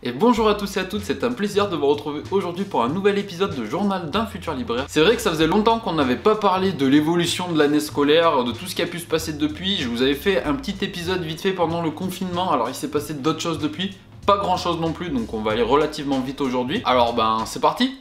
Et bonjour à tous et à toutes, c'est un plaisir de vous retrouver aujourd'hui pour un nouvel épisode de Journal d'un futur libraire. C'est vrai que ça faisait longtemps qu'on n'avait pas parlé de l'évolution de l'année scolaire, de tout ce qui a pu se passer depuis. Je vous avais fait un petit épisode vite fait pendant le confinement, alors il s'est passé d'autres choses depuis, pas grand chose non plus, donc on va aller relativement vite aujourd'hui. Alors ben c'est parti!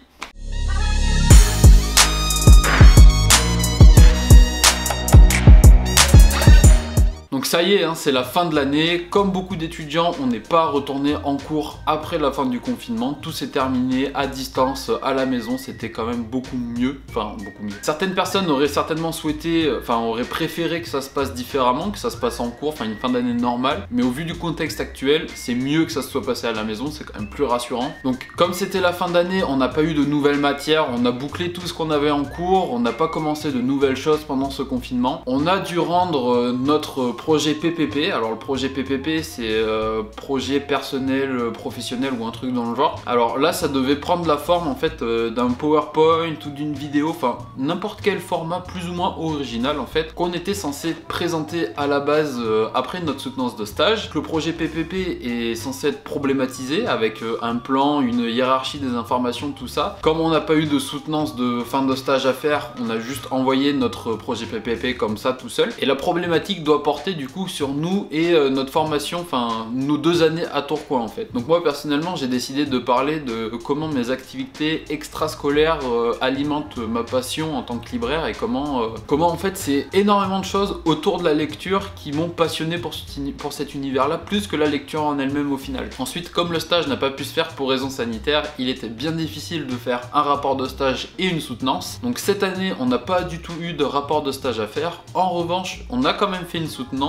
Donc ça y est, c'est la fin de l'année. Comme beaucoup d'étudiants, on n'est pas retourné en cours après la fin du confinement. Tout s'est terminé à distance, à la maison. C'était quand même beaucoup mieux. Enfin, beaucoup mieux. Certaines personnes auraient certainement souhaité, auraient préféré que ça se passe différemment, que ça se passe en cours, une fin d'année normale. Mais au vu du contexte actuel, c'est mieux que ça se soit passé à la maison. C'est quand même plus rassurant. Donc comme c'était la fin d'année, on n'a pas eu de nouvelles matières. On a bouclé tout ce qu'on avait en cours. On n'a pas commencé de nouvelles choses pendant ce confinement. On a dû rendre notre projet PPP. Alors le projet PPP c'est projet personnel professionnel ou un truc dans le genre. Alors là ça devait prendre la forme en fait d'un PowerPoint ou d'une vidéo, enfin n'importe quel format plus ou moins original en fait qu'on était censé présenter à la base après notre soutenance de stage. Le projet PPP est censé être problématisé avec un plan, une hiérarchie des informations, tout ça. Comme on n'a pas eu de soutenance de fin de stage à faire, on a juste envoyé notre projet PPP comme ça tout seul. Et la problématique doit porter du coup sur nous et notre formation, enfin nos 2 années à Tourcoing en fait. Donc moi personnellement j'ai décidé de parler de comment mes activités extrascolaires alimentent ma passion en tant que libraire et comment en fait c'est énormément de choses autour de la lecture qui m'ont passionné pour cet univers là plus que la lecture en elle-même au final. Ensuite comme le stage n'a pas pu se faire pour raisons sanitaires, il était bien difficile de faire un rapport de stage et une soutenance. Donc cette année on n'a pas du tout eu de rapport de stage à faire. En revanche on a quand même fait une soutenance.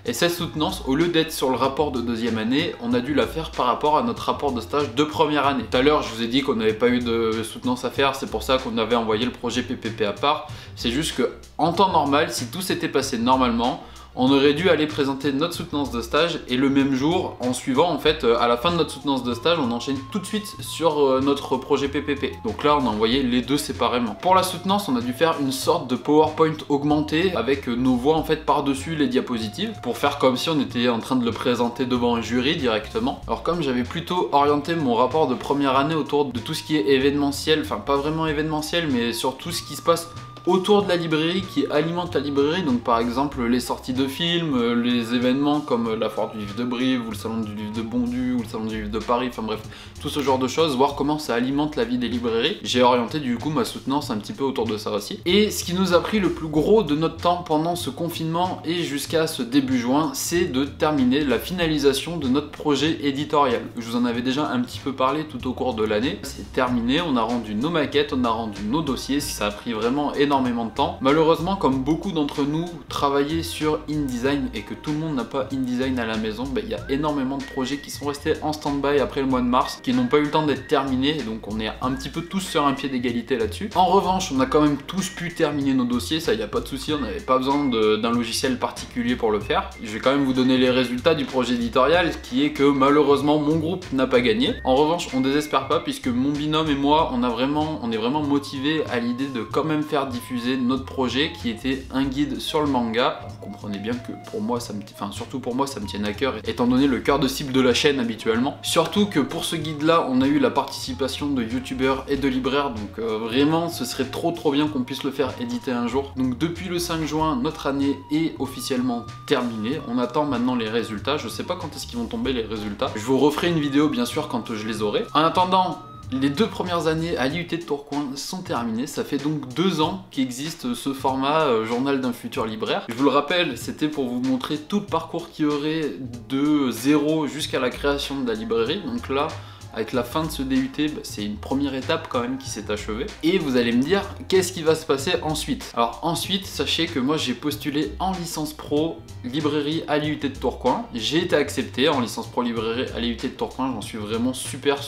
Et cette soutenance, au lieu d'être sur le rapport de 2e année, on a dû la faire par rapport à notre rapport de stage de 1re année. Tout à l'heure, je vous ai dit qu'on n'avait pas eu de soutenance à faire, c'est pour ça qu'on avait envoyé le projet PPP à part. C'est juste que, en temps normal, si tout s'était passé normalement, on aurait dû aller présenter notre soutenance de stage et le même jour, en suivant en fait, à la fin de notre soutenance de stage, on enchaîne tout de suite sur notre projet PPP. Donc là, on a envoyé les deux séparément. Pour la soutenance, on a dû faire une sorte de PowerPoint augmenté avec nos voix en fait par-dessus les diapositives pour faire comme si on était en train de le présenter devant un jury directement. Alors comme j'avais plutôt orienté mon rapport de 1re année autour de tout ce qui est événementiel, enfin pas vraiment événementiel, mais sur tout ce qui se passe autour de la librairie, qui alimente la librairie, donc par exemple les sorties de films, les événements comme la foire du livre de Brive ou le salon du livre de Bondu ou le salon du livre de Paris, enfin bref, tout ce genre de choses, voir comment ça alimente la vie des librairies. J'ai orienté du coup ma soutenance un petit peu autour de ça aussi. Et ce qui nous a pris le plus gros de notre temps pendant ce confinement et jusqu'à ce début juin, c'est de terminer la finalisation de notre projet éditorial. Je vous en avais déjà un petit peu parlé tout au cours de l'année. C'est terminé, on a rendu nos maquettes, on a rendu nos dossiers, ça a pris vraiment énormément de temps. Malheureusement, comme beaucoup d'entre nous travaillaient sur InDesign et que tout le monde n'a pas InDesign à la maison, il y a énormément de projets qui sont restés en stand-by après le mois de mars, qui n'ont pas eu le temps d'être terminés, et donc on est un petit peu tous sur un pied d'égalité là-dessus. En revanche, on a quand même tous pu terminer nos dossiers, ça y a pas de souci, on n'avait pas besoin d'un logiciel particulier pour le faire. Je vais quand même vous donner les résultats du projet éditorial, qui est que malheureusement mon groupe n'a pas gagné. En revanche, on désespère pas puisque mon binôme et moi, on est vraiment motivés à l'idée de quand même faire diffuser notre projet qui était un guide sur le manga. Vous comprenez bien que pour moi, surtout pour moi, ça me tient à cœur étant donné le cœur de cible de la chaîne habituellement. Surtout que pour ce guide là, on a eu la participation de youtubeurs et de libraires, donc vraiment ce serait trop bien qu'on puisse le faire éditer un jour. Donc depuis le 5 juin, notre année est officiellement terminée. On attend maintenant les résultats. Je sais pas quand est-ce qu'ils vont tomber les résultats. Je vous referai une vidéo bien sûr quand je les aurai. En attendant, les 2 premières années à l'IUT de Tourcoing sont terminées, ça fait donc 2 ans qu'existe ce format journal d'un futur libraire. Je vous le rappelle, c'était pour vous montrer tout le parcours qu'il y aurait de 0 jusqu'à la création de la librairie, donc là, avec la fin de ce DUT, c'est une première étape quand même qui s'est achevée. Et vous allez me dire, qu'est-ce qui va se passer ensuite? Alors ensuite, sachez que moi j'ai postulé en licence pro librairie à l'IUT de Tourcoing. J'ai été accepté en licence pro librairie à l'IUT de Tourcoing, j'en suis vraiment super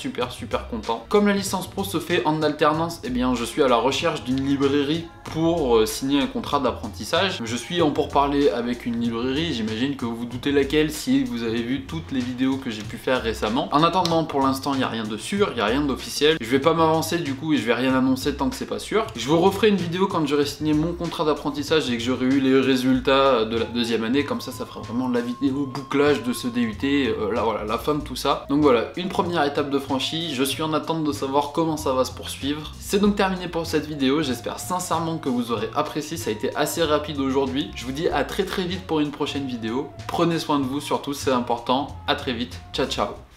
content. Comme la licence pro se fait en alternance, eh bien je suis à la recherche d'une librairie pour signer un contrat d'apprentissage. Je suis en pourparlers avec une librairie, j'imagine que vous vous doutez laquelle si vous avez vu toutes les vidéos que j'ai pu faire récemment. En attendant, pour l'instant, il n'y a rien de sûr, il n'y a rien d'officiel. Je vais pas m'avancer du coup et je vais rien annoncer tant que c'est pas sûr. Je vous referai une vidéo quand j'aurai signé mon contrat d'apprentissage et que j'aurai eu les résultats de la 2e année. DUT, comme ça fera vraiment la vidéo bouclage de ce DUT, là voilà, la fin de tout ça. Donc voilà, une première étape de franchie, je suis en attente de savoir comment ça va se poursuivre. C'est donc terminé pour cette vidéo, j'espère sincèrement que vous aurez apprécié, ça a été assez rapide aujourd'hui. Je vous dis à très vite pour une prochaine vidéo. Prenez soin de vous surtout, c'est important. À très vite, ciao ciao.